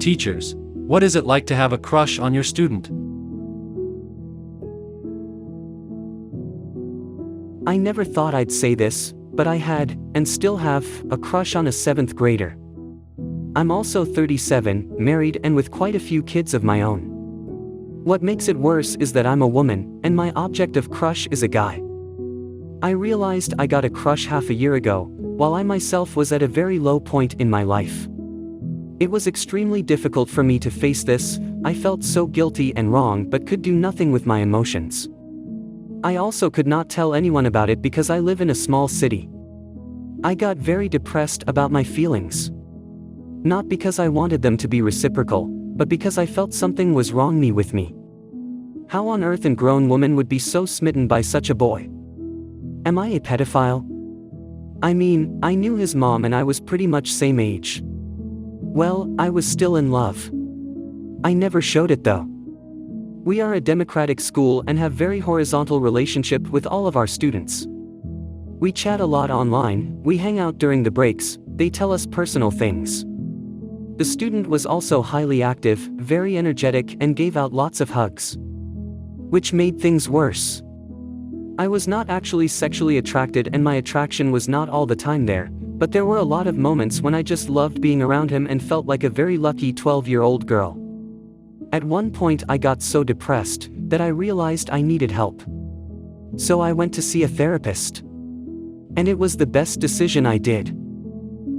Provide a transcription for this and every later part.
Teachers, what is it like to have a crush on your student? I never thought I'd say this, but I had, and still have, a crush on a 7th grader. I'm also 37, married and with quite a few kids of my own. What makes it worse is that I'm a woman, and my object of crush is a guy. I realized I got a crush half a year ago, while I myself was at a very low point in my life. It was extremely difficult for me to face this. I felt so guilty and wrong but could do nothing with my emotions. I also could not tell anyone about it because I live in a small city. I got very depressed about my feelings. Not because I wanted them to be reciprocal, but because I felt something was wrong with me. How on earth a grown woman would be so smitten by such a boy? Am I a pedophile? I mean, I knew his mom and I was pretty much same age. Well, I was still in love. I never showed it though. We are a democratic school and have very horizontal relationship with all of our students. We chat a lot online, we hang out during the breaks, they tell us personal things. The student was also highly active, very energetic and gave out lots of hugs. Which made things worse. I was not actually sexually attracted and my attraction was not all the time there, but there were a lot of moments when I just loved being around him and felt like a very lucky 12-year-old girl. At one point I got so depressed that I realized I needed help. So I went to see a therapist. And it was the best decision I did.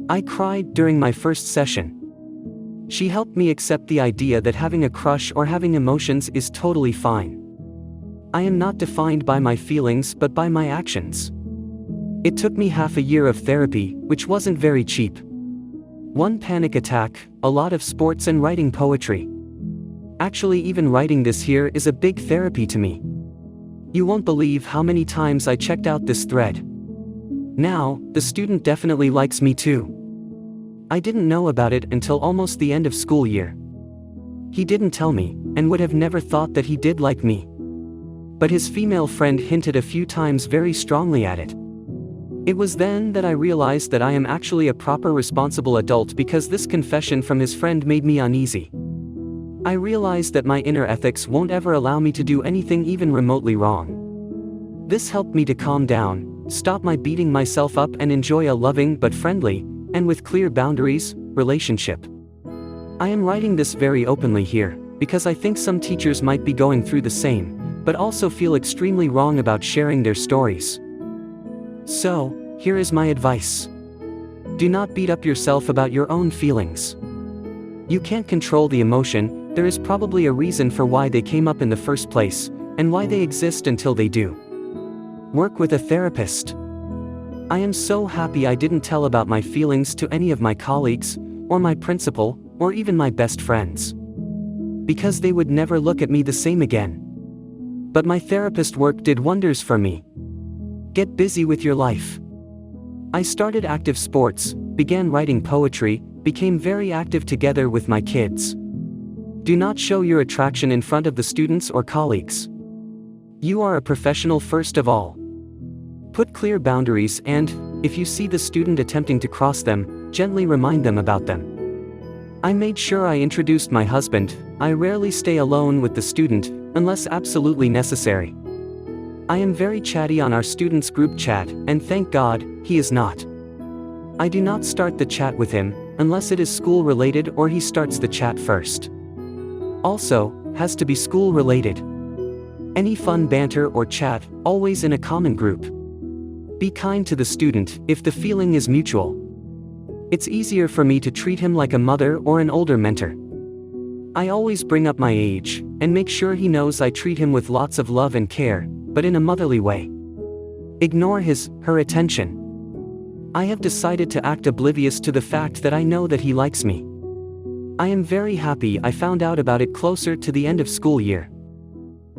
I cried during my first session. She helped me accept the idea that having a crush or having emotions is totally fine. I am not defined by my feelings but by my actions. It took me half a year of therapy, which wasn't very cheap. One panic attack, a lot of sports and writing poetry. Actually even writing this here is a big therapy to me. You won't believe how many times I checked out this thread. Now, the student definitely likes me too. I didn't know about it until almost the end of school year. He didn't tell me, and would have never thought that he did like me. But his female friend hinted a few times very strongly at it. It was then that I realized that I am actually a proper responsible adult because this confession from his friend made me uneasy. I realized that my inner ethics won't ever allow me to do anything even remotely wrong. This helped me to calm down, stop my beating myself up and enjoy a loving but friendly, and with clear boundaries, relationship. I am writing this very openly here, because I think some teachers might be going through the same, but also feel extremely wrong about sharing their stories. So, here is my advice. Do not beat up yourself about your own feelings. You can't control the emotion, there is probably a reason for why they came up in the first place, and why they exist until they do. Work with a therapist. I am so happy I didn't tell about my feelings to any of my colleagues, or my principal, or even my best friends. Because they would never look at me the same again. But my therapist work did wonders for me. Get busy with your life. I started active sports, began writing poetry, became very active together with my kids. Do not show your attraction in front of the students or colleagues. You are a professional first of all. Put clear boundaries and, if you see the student attempting to cross them, gently remind them about them. I made sure I introduced my husband. I rarely stay alone with the student, unless absolutely necessary. I am very chatty on our students' group chat, and thank God, he is not. I do not start the chat with him, unless it is school related or he starts the chat first. Also, has to be school related. Any fun banter or chat, always in a common group. Be kind to the student, if the feeling is mutual. It's easier for me to treat him like a mother or an older mentor. I always bring up my age, and make sure he knows I treat him with lots of love and care, but in a motherly way. Ignore her attention. I have decided to act oblivious to the fact that I know that he likes me. I am very happy I found out about it closer to the end of school year.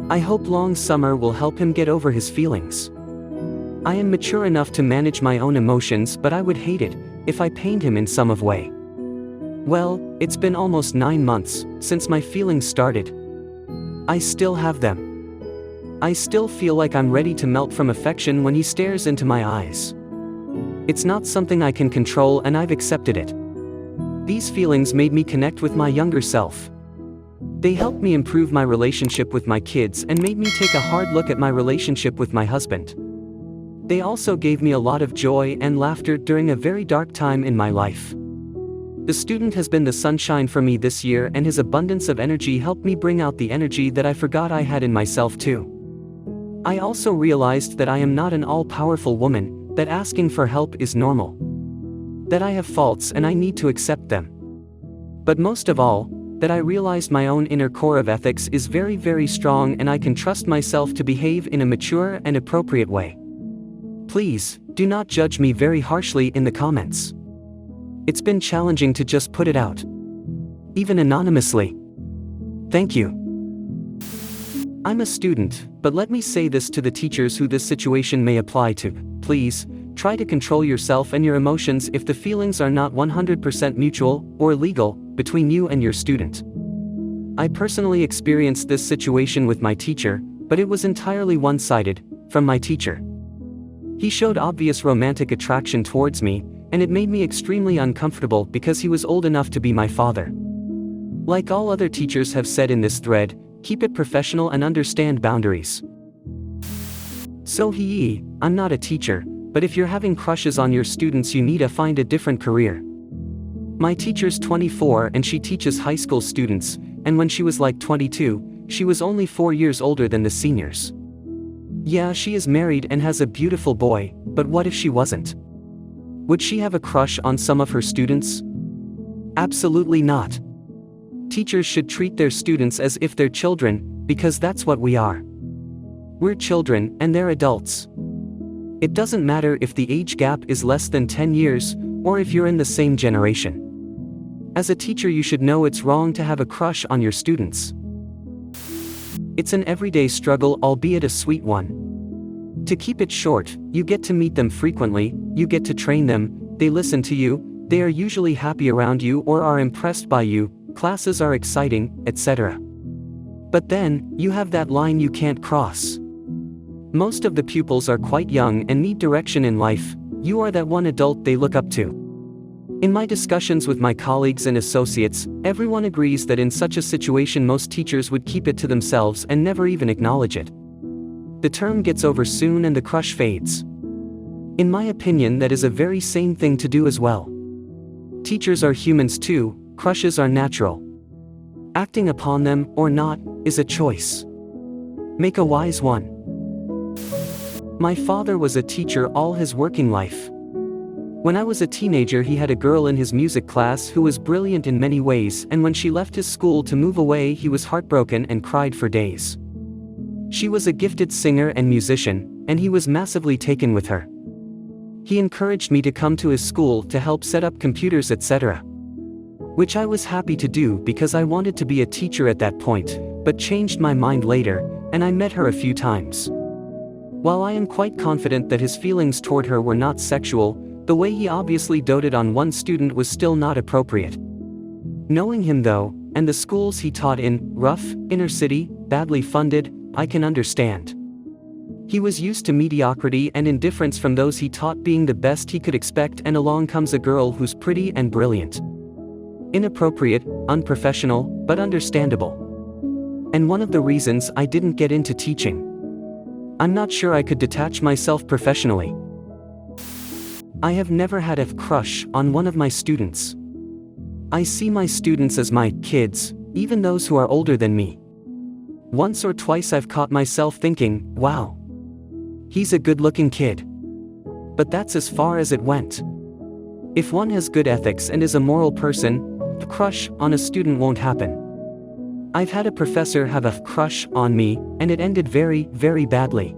I hope long summer will help him get over his feelings. I am mature enough to manage my own emotions, but I would hate it if I pained him in some way. Well, it's been almost 9 months since my feelings started. I still have them. I still feel like I'm ready to melt from affection when he stares into my eyes. It's not something I can control and I've accepted it. These feelings made me connect with my younger self. They helped me improve my relationship with my kids and made me take a hard look at my relationship with my husband. They also gave me a lot of joy and laughter during a very dark time in my life. The student has been the sunshine for me this year, and his abundance of energy helped me bring out the energy that I forgot I had in myself too. I also realized that I am not an all-powerful woman, that asking for help is normal. That I have faults and I need to accept them. But most of all, that I realized my own inner core of ethics is very, very strong, and I can trust myself to behave in a mature and appropriate way. Please, do not judge me very harshly in the comments. It's been challenging to just put it out. Even anonymously. Thank you. I'm a student, but let me say this to the teachers who this situation may apply to. Please, try to control yourself and your emotions if the feelings are not 100% mutual or legal between you and your student. I personally experienced this situation with my teacher, but it was entirely one-sided, from my teacher. He showed obvious romantic attraction towards me, and it made me extremely uncomfortable because he was old enough to be my father. Like all other teachers have said in this thread, keep it professional and understand boundaries. So I'm not a teacher, but if you're having crushes on your students, you need to find a different career. My teacher's 24 and she teaches high school students, and when she was like 22, she was only 4 years older than the seniors. Yeah, she is married and has a beautiful boy, but what if she wasn't? Would she have a crush on some of her students? Absolutely not. Teachers should treat their students as if they're children, because that's what we are. We're children, and they're adults. It doesn't matter if the age gap is less than 10 years, or if you're in the same generation. As a teacher, you should know it's wrong to have a crush on your students. It's an everyday struggle, albeit a sweet one. To keep it short, you get to meet them frequently, you get to train them, they listen to you, they are usually happy around you or are impressed by you, classes are exciting, etc. But then, you have that line you can't cross. Most of the pupils are quite young and need direction in life. You are that one adult they look up to. In my discussions with my colleagues and associates, everyone agrees that in such a situation most teachers would keep it to themselves and never even acknowledge it. The term gets over soon and the crush fades. In my opinion, that is a very sane thing to do as well. Teachers are humans too, crushes are natural. Acting upon them, or not, is a choice. Make a wise one. My father was a teacher all his working life. When I was a teenager, he had a girl in his music class who was brilliant in many ways, and when she left his school to move away, he was heartbroken and cried for days. She was a gifted singer and musician, and he was massively taken with her. He encouraged me to come to his school to help set up computers, etc. Which I was happy to do because I wanted to be a teacher at that point, but changed my mind later, and I met her a few times. While I am quite confident that his feelings toward her were not sexual, the way he obviously doted on one student was still not appropriate. Knowing him though, and the schools he taught in, rough, inner city, badly funded, I can understand. He was used to mediocrity and indifference from those he taught being the best he could expect, and along comes a girl who's pretty and brilliant. Inappropriate, unprofessional, but understandable. And one of the reasons I didn't get into teaching. I'm not sure I could detach myself professionally. I have never had a crush on one of my students. I see my students as my kids, even those who are older than me. Once or twice I've caught myself thinking, wow, he's a good-looking kid. But that's as far as it went. If one has good ethics and is a moral person, a crush on a student won't happen. I've had a professor have a crush on me, and it ended very, very badly.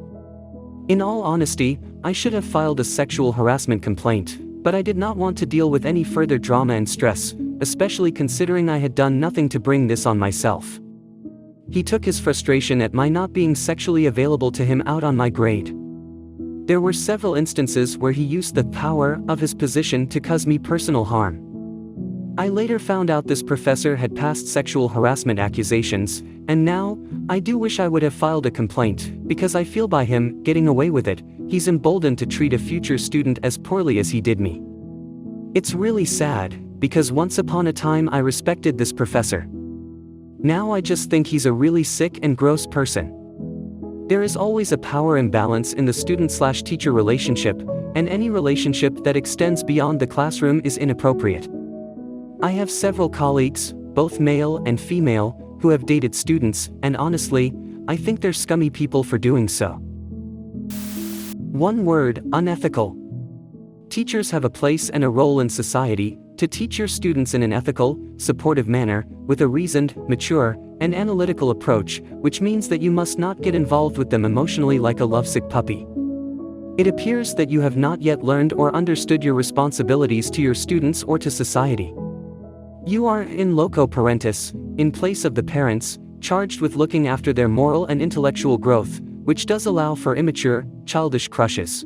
In all honesty, I should have filed a sexual harassment complaint, but I did not want to deal with any further drama and stress, especially considering I had done nothing to bring this on myself. He took his frustration at my not being sexually available to him out on my grade. There were several instances where he used the power of his position to cause me personal harm. I later found out this professor had passed sexual harassment accusations, and now, I do wish I would have filed a complaint, because I feel by him getting away with it, he's emboldened to treat a future student as poorly as he did me. It's really sad, because once upon a time I respected this professor. Now I just think he's a really sick and gross person. There is always a power imbalance in the student-slash-teacher relationship, and any relationship that extends beyond the classroom is inappropriate. I have several colleagues, both male and female, who have dated students, and honestly, I think they're scummy people for doing so. One word: unethical. Teachers have a place and a role in society to teach your students in an ethical, supportive manner, with a reasoned, mature, and analytical approach, which means that you must not get involved with them emotionally like a lovesick puppy. It appears that you have not yet learned or understood your responsibilities to your students or to society. You are in loco parentis, in place of the parents, charged with looking after their moral and intellectual growth, which does allow for immature, childish crushes.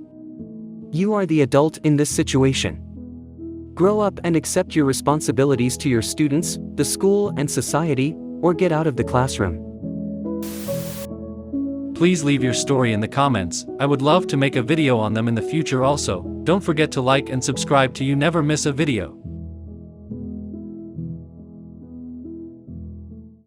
You are the adult in this situation. Grow up and accept your responsibilities to your students, the school, and society, or get out of the classroom. Please leave your story in the comments. I would love to make a video on them in the future also. Don't forget to like and subscribe to you never miss a video.